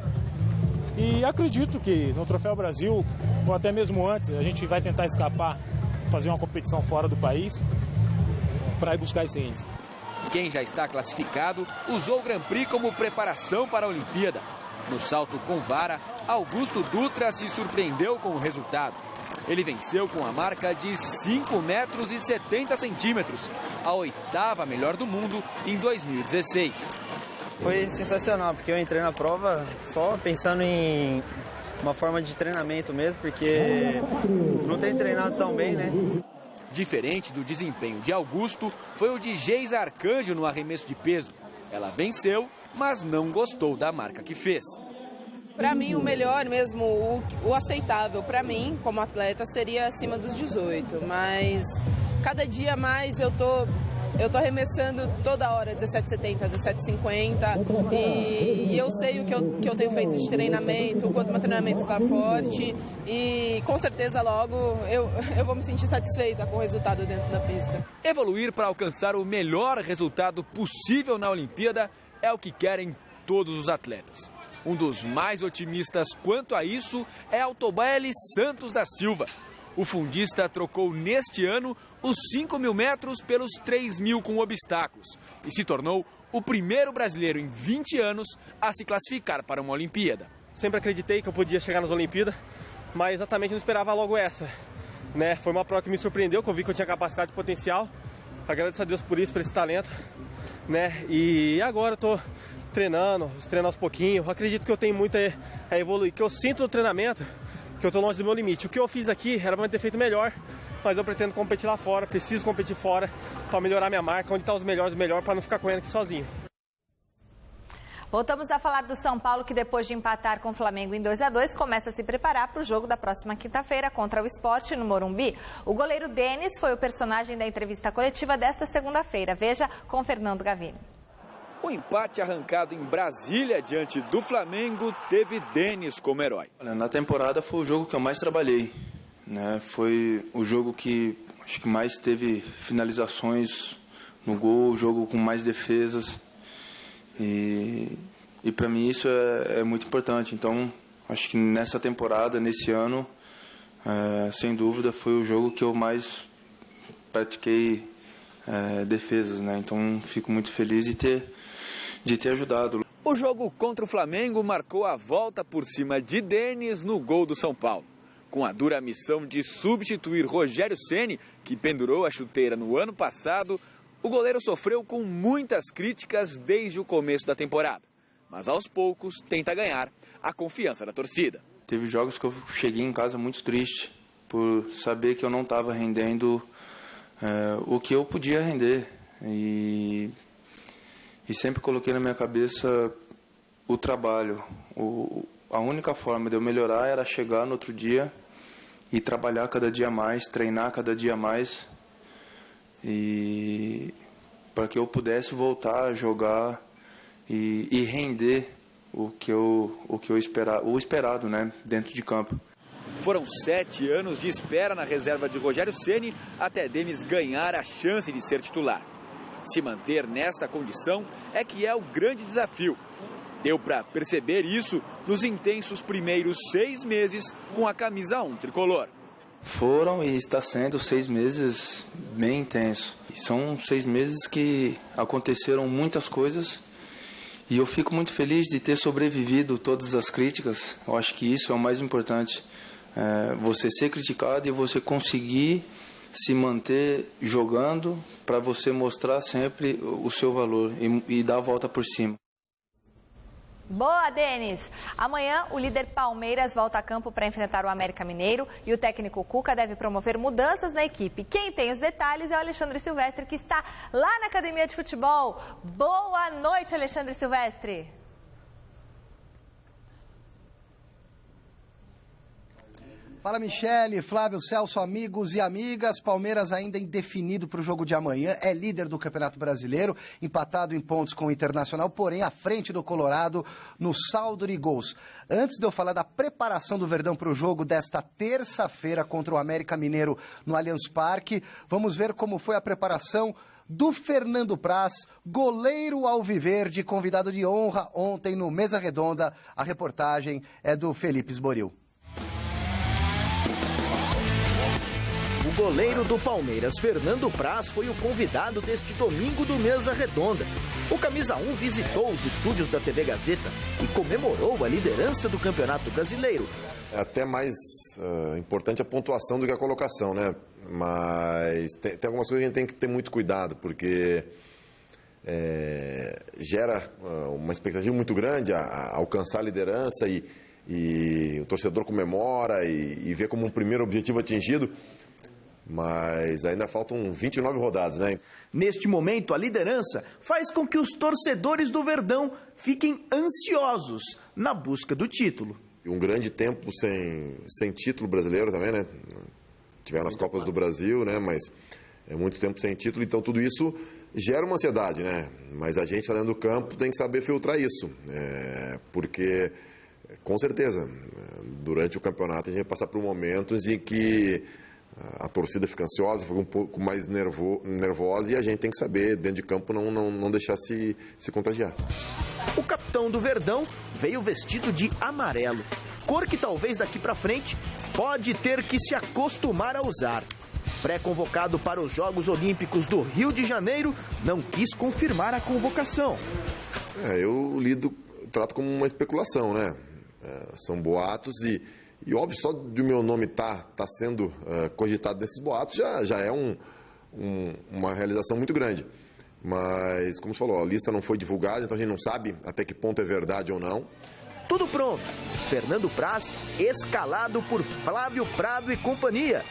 e acredito que no Troféu Brasil, ou até mesmo antes, a gente vai tentar escapar, fazer uma competição fora do país para ir buscar esse índice. Quem já está classificado usou o Grand Prix como preparação para a Olimpíada. No salto com vara, Augusto Dutra se surpreendeu com o resultado. Ele venceu com a marca de 5 metros e 70 centímetros, a 8ª melhor do mundo em 2016. Foi sensacional, porque eu entrei na prova só pensando em uma forma de treinamento mesmo, porque não tenho treinado tão bem, né? Diferente do desempenho de Augusto, foi o de Geisa Arcanjo no arremesso de peso. Ela venceu, mas não gostou da marca que fez. Para mim, o melhor mesmo, o aceitável para mim, como atleta, seria acima dos 18. Mas cada dia mais eu tô arremessando toda hora 17,70, 17,50 e eu sei o que eu tenho feito de treinamento, o quanto meu treinamento está forte e com certeza logo eu vou me sentir satisfeita com o resultado dentro da pista. Evoluir para alcançar o melhor resultado possível na Olimpíada é o que querem todos os atletas. Um dos mais otimistas quanto a isso é Altobaeli Santos da Silva. O fundista trocou neste ano os 5.000 metros pelos 3.000 com obstáculos e se tornou o primeiro brasileiro em 20 anos a se classificar para uma Olimpíada. Sempre acreditei que eu podia chegar nas Olimpíadas, mas exatamente não esperava logo essa. Né? Foi uma prova que me surpreendeu, que eu vi que eu tinha capacidade e potencial. Agradeço a Deus por isso, por esse talento. Né? E agora eu estou treinando aos pouquinhos. Eu acredito que eu tenho muito a evoluir, que eu sinto no treinamento que eu estou longe do meu limite. O que eu fiz aqui era para ter feito melhor, mas eu pretendo competir lá fora, preciso competir fora para melhorar minha marca, onde estão os melhores do melhor, para não ficar correndo aqui sozinho. Voltamos a falar do São Paulo, que depois de empatar com o Flamengo em 2-2, começa a se preparar para o jogo da próxima quinta-feira contra o Sport no Morumbi. O goleiro Denis foi o personagem da entrevista coletiva desta segunda-feira. Veja com Fernando Gavini. O empate arrancado em Brasília diante do Flamengo teve Denis como herói. Na temporada foi o jogo que eu mais trabalhei, né? Foi o jogo que acho que mais teve finalizações no gol, o jogo com mais defesas. E para mim isso é muito importante. Então acho que nessa temporada, nesse ano, sem dúvida foi o jogo que eu mais pratiquei defesas, né? Então fico muito feliz de ter ajudado. O jogo contra o Flamengo marcou a volta por cima de Denis no gol do São Paulo. Com a dura missão de substituir Rogério Ceni, que pendurou a chuteira no ano passado, o goleiro sofreu com muitas críticas desde o começo da temporada. Mas aos poucos tenta ganhar a confiança da torcida. Teve jogos que eu cheguei em casa muito triste por saber que eu não estava rendendo o que eu podia render. E sempre coloquei na minha cabeça o trabalho. A única forma de eu melhorar era chegar no outro dia e trabalhar cada dia mais, treinar cada dia mais, e para que eu pudesse voltar a jogar e render o esperado, né, dentro de campo. Foram 7 anos de espera na reserva de Rogério Ceni até Denis ganhar a chance de ser titular. Se manter nesta condição é que é o grande desafio. Deu para perceber isso nos intensos primeiros 6 meses com a camisa 1 tricolor. Foram e está sendo 6 meses bem intensos. São 6 meses que aconteceram muitas coisas e eu fico muito feliz de ter sobrevivido todas as críticas. Eu acho que isso é o mais importante. Você ser criticado e você conseguir se manter jogando para você mostrar sempre o seu valor e dar a volta por cima. Boa, Denis! Amanhã, o líder Palmeiras volta a campo para enfrentar o América Mineiro e o técnico Cuca deve promover mudanças na equipe. Quem tem os detalhes é o Alexandre Silvestre, que está lá na Academia de Futebol. Boa noite, Alexandre Silvestre! Fala, Michele, Flávio, Celso, amigos e amigas. Palmeiras ainda indefinido para o jogo de amanhã. É líder do Campeonato Brasileiro, empatado em pontos com o Internacional, porém à frente do Colorado no saldo de gols. Antes de eu falar da preparação do Verdão para o jogo desta terça-feira contra o América Mineiro no Allianz Parque, vamos ver como foi a preparação do Fernando Praz, goleiro alviverde, convidado de honra ontem no Mesa Redonda. A reportagem é do Felipe Esboril. O goleiro do Palmeiras, Fernando Praz, foi o convidado deste domingo do Mesa Redonda. O Camisa 1 visitou os estúdios da TV Gazeta e comemorou a liderança do Campeonato Brasileiro. É até mais importante a pontuação do que a colocação, né? Mas tem algumas coisas que a gente tem que ter muito cuidado, porque gera uma expectativa muito grande a alcançar a liderança e o torcedor comemora e vê como um primeiro objetivo atingido. Mas ainda faltam 29 rodadas, né? Neste momento, a liderança faz com que os torcedores do Verdão fiquem ansiosos na busca do título. Um grande tempo sem título brasileiro também, né? Tiveram as Copas do Brasil, né? Mas é muito tempo sem título, então tudo isso gera uma ansiedade, né? Mas a gente lá dentro do campo tem que saber filtrar isso, porque, com certeza, durante o campeonato a gente vai passar por momentos em que a torcida fica ansiosa, fica um pouco mais nervosa e a gente tem que saber, dentro de campo, não deixar se contagiar. O capitão do Verdão veio vestido de amarelo. cor que talvez daqui para frente pode ter que se acostumar a usar. Pré-convocado para os Jogos Olímpicos do Rio de Janeiro, não quis confirmar a convocação. Eu trato como uma especulação, né? São boatos e óbvio, só de o meu nome tá sendo cogitado nesses boatos já é uma realização muito grande. Mas, como você falou, a lista não foi divulgada, então a gente não sabe até que ponto é verdade ou não. Tudo pronto. Fernando Praz, escalado por Flávio Prado e companhia,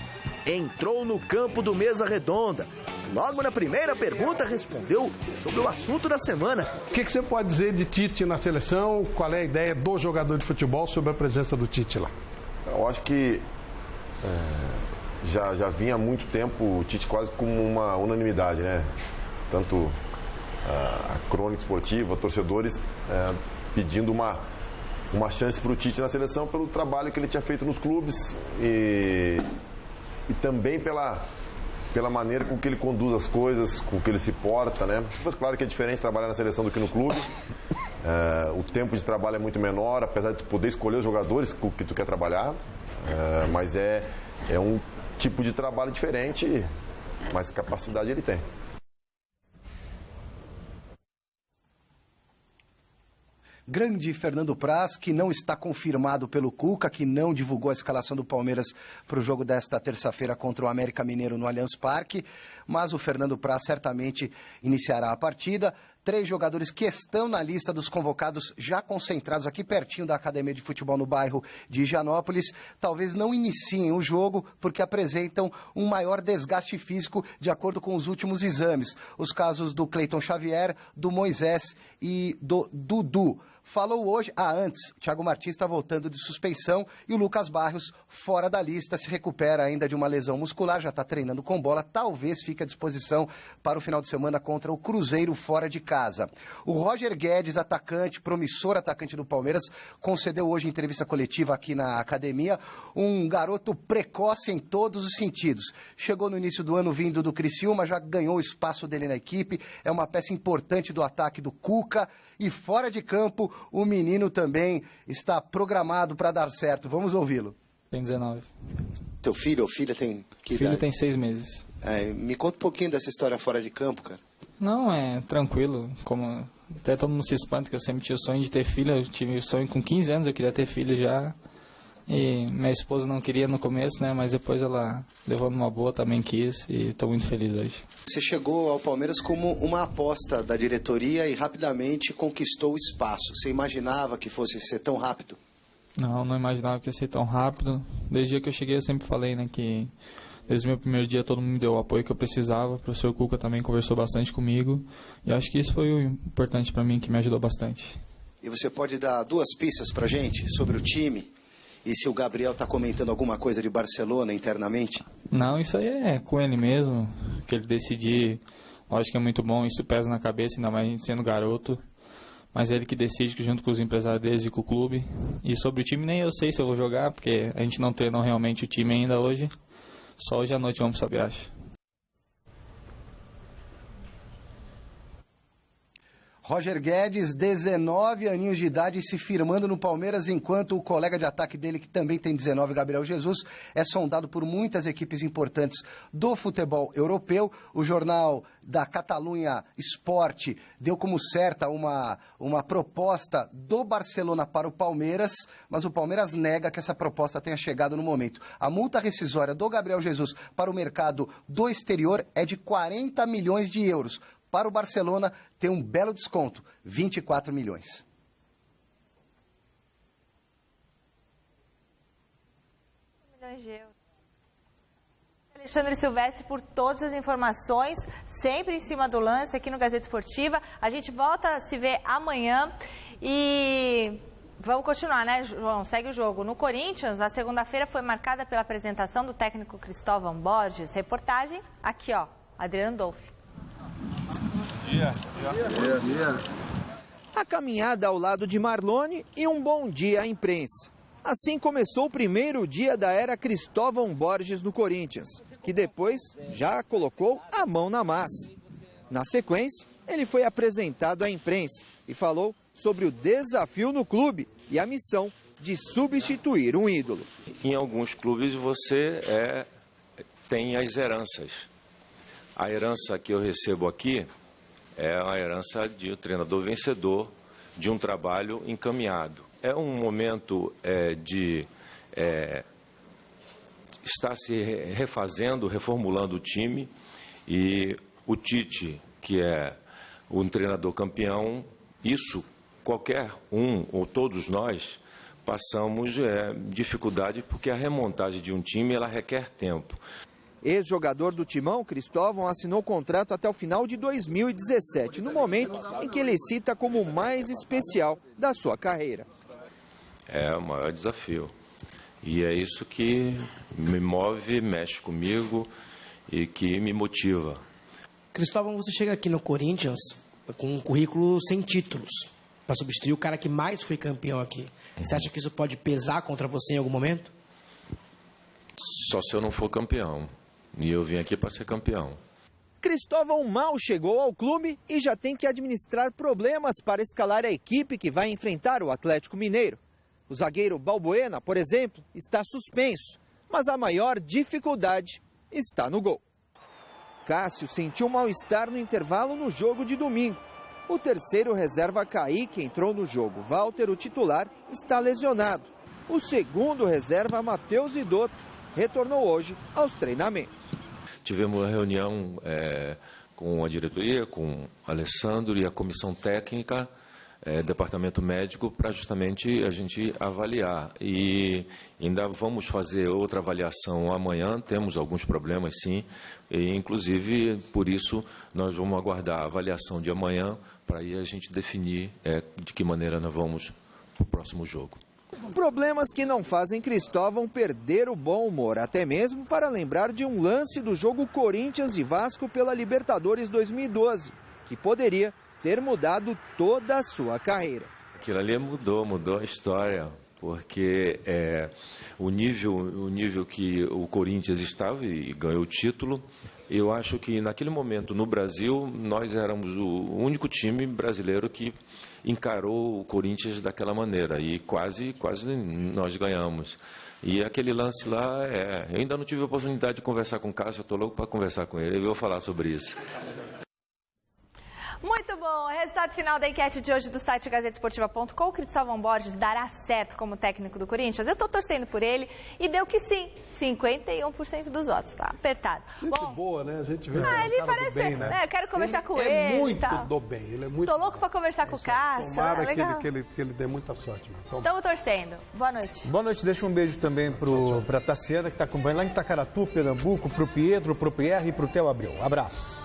entrou no campo do Mesa Redonda. Logo na primeira pergunta, respondeu sobre o assunto da semana. O que você pode dizer de Tite na seleção? Qual é a ideia do jogador de futebol sobre a presença do Tite lá? Eu acho que já vinha há muito tempo o Tite quase como uma unanimidade, né? Tanto a crônica esportiva, torcedores pedindo uma chance para o Tite na seleção pelo trabalho que ele tinha feito nos clubes e também pela maneira com que ele conduz as coisas, com que ele se porta, né? Mas claro que é diferente trabalhar na seleção do que no clube. O tempo de trabalho é muito menor, apesar de tu poder escolher os jogadores com que tu quer trabalhar, mas é um tipo de trabalho diferente, mas capacidade ele tem. Grande Fernando Praz, que não está confirmado pelo Cuca, que não divulgou a escalação do Palmeiras para o jogo desta terça-feira contra o América Mineiro no Allianz Parque, mas o Fernando Praz certamente iniciará a partida. 3 jogadores que estão na lista dos convocados, já concentrados aqui pertinho da Academia de Futebol no bairro de Higienópolis, talvez não iniciem o jogo porque apresentam um maior desgaste físico de acordo com os últimos exames. Os casos do Cleiton Xavier, do Moisés e do Dudu. Falou hoje, antes, o Thiago Martins está voltando de suspensão e o Lucas Barrios fora da lista, se recupera ainda de uma lesão muscular, já está treinando com bola, talvez fique à disposição para o final de semana contra o Cruzeiro fora de casa. O Roger Guedes, promissor atacante do Palmeiras, concedeu hoje entrevista coletiva aqui na academia, um garoto precoce em todos os sentidos. Chegou no início do ano vindo do Criciúma, já ganhou o espaço dele na equipe, é uma peça importante do ataque do Cuca e fora de campo o menino também está programado para dar certo. Vamos ouvi-lo. Tem 19. Teu filho ou filha tem que idade? Filho tem 6 meses. Me conta um pouquinho dessa história fora de campo, cara. Não, é tranquilo. Como até todo mundo se espanta que eu sempre tinha o sonho de ter filho. Eu tive o sonho com 15 anos, eu queria ter filho já. E minha esposa não queria no começo, né? Mas depois ela levou numa boa, também quis. E estou muito feliz hoje. Você chegou ao Palmeiras como uma aposta da diretoria e rapidamente conquistou o espaço. Você imaginava que fosse ser tão rápido? Não imaginava que ia ser tão rápido. Desde o dia que eu cheguei eu sempre falei, né? Que desde o meu primeiro dia todo mundo me deu o apoio que eu precisava. O professor Cuca também conversou bastante comigo. E acho que isso foi o importante para mim, que me ajudou bastante. E você pode dar 2 pistas para gente sobre o time? E se o Gabriel está comentando alguma coisa de Barcelona internamente? Não, isso aí é com ele mesmo, que ele decidir. Lógico que é muito bom, isso pesa na cabeça, ainda mais sendo garoto. Mas é ele que decide, junto com os empresários deles e com o clube. E sobre o time nem eu sei se eu vou jogar, porque a gente não treinou realmente o time ainda hoje. Só hoje à noite vamos saber, acho. Roger Guedes, 19 aninhos de idade, se firmando no Palmeiras, enquanto o colega de ataque dele, que também tem 19, Gabriel Jesus, é sondado por muitas equipes importantes do futebol europeu. O jornal da Catalunha Sport deu como certa uma proposta do Barcelona para o Palmeiras, mas o Palmeiras nega que essa proposta tenha chegado no momento. A multa rescisória do Gabriel Jesus para o mercado do exterior é de 40 milhões de euros. Para o Barcelona, tem um belo desconto, 24 milhões. Alexandre Silvestre por todas as informações, sempre em cima do lance aqui no Gazeta Esportiva. A gente volta a se ver amanhã e vamos continuar, né, João? Segue o jogo. No Corinthians, a segunda-feira foi marcada pela apresentação do técnico Cristóvão Borges. Reportagem aqui, ó, Adriano Dolfi. A caminhada ao lado de Marlone e um bom dia à imprensa. Assim começou o primeiro dia da era Cristóvão Borges no Corinthians, que depois já colocou a mão na massa. Na sequência, ele foi apresentado à imprensa e falou sobre o desafio no clube e a missão de substituir um ídolo. Em alguns clubes você tem as heranças. A herança que eu recebo aqui é a herança de um treinador vencedor, de um trabalho encaminhado. É um momento de estar se refazendo, reformulando o time, e o Tite, que é um treinador campeão, isso qualquer um ou todos nós passamos dificuldade, porque a remontagem de um time ela requer tempo. Ex-jogador do Timão, Cristóvão, assinou contrato até o final de 2017, no momento em que ele cita como o mais especial da sua carreira. É o maior desafio. E é isso que me move, mexe comigo e que me motiva. Cristóvão, você chega aqui no Corinthians com um currículo sem títulos, para substituir o cara que mais foi campeão aqui. Você acha que isso pode pesar contra você em algum momento? Só se eu não for campeão. E eu vim aqui para ser campeão. Cristóvão mal chegou ao clube e já tem que administrar problemas para escalar a equipe que vai enfrentar o Atlético Mineiro. O zagueiro Balbuena, por exemplo, está suspenso, mas a maior dificuldade está no gol. Cássio sentiu mal-estar no intervalo no jogo de domingo. O terceiro reserva Kaique entrou no jogo. Walter, o titular, está lesionado. O segundo reserva Matheus Idotto retornou hoje aos treinamentos. Tivemos uma reunião com a diretoria, com o Alessandro e a comissão técnica, departamento médico, para justamente a gente avaliar. E ainda vamos fazer outra avaliação amanhã, temos alguns problemas sim, e inclusive por isso nós vamos aguardar a avaliação de amanhã para aí a gente definir de que maneira nós vamos para o próximo jogo. Problemas que não fazem Cristóvão perder o bom humor, até mesmo para lembrar de um lance do jogo Corinthians e Vasco pela Libertadores 2012, que poderia ter mudado toda a sua carreira. Aquilo ali mudou a história, porque o nível que o Corinthians estava e ganhou o título, eu acho que naquele momento no Brasil nós éramos o único time brasileiro que encarou o Corinthians daquela maneira e quase nós ganhamos. E aquele lance lá, eu ainda não tive a oportunidade de conversar com o Cássio, eu estou louco para conversar com ele, eu vou falar sobre isso. Muito bom, resultado final da enquete de hoje do site gazetesportiva.com. Cristóvão Borges dará certo como técnico do Corinthians? Eu estou torcendo por ele e deu que sim, 51% dos votos, tá apertado. Gente boa, né? A gente vê ele parece, bem, né? Eu quero conversar com ele. É muito tal. do bem, ele é muito. Tô louco para conversar com o Cássio. Tomara que ele dê muita sorte. Estamos torcendo. Boa noite. Boa noite, deixa um beijo também para a Tassiana, que está acompanhando lá em Itacaratu, Pernambuco, para o Pietro, para o Pierre e para o Theo Abreu. Abraços.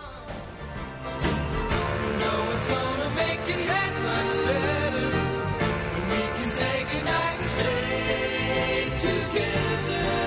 It's gonna make it that much better when we can say goodnight and stay together.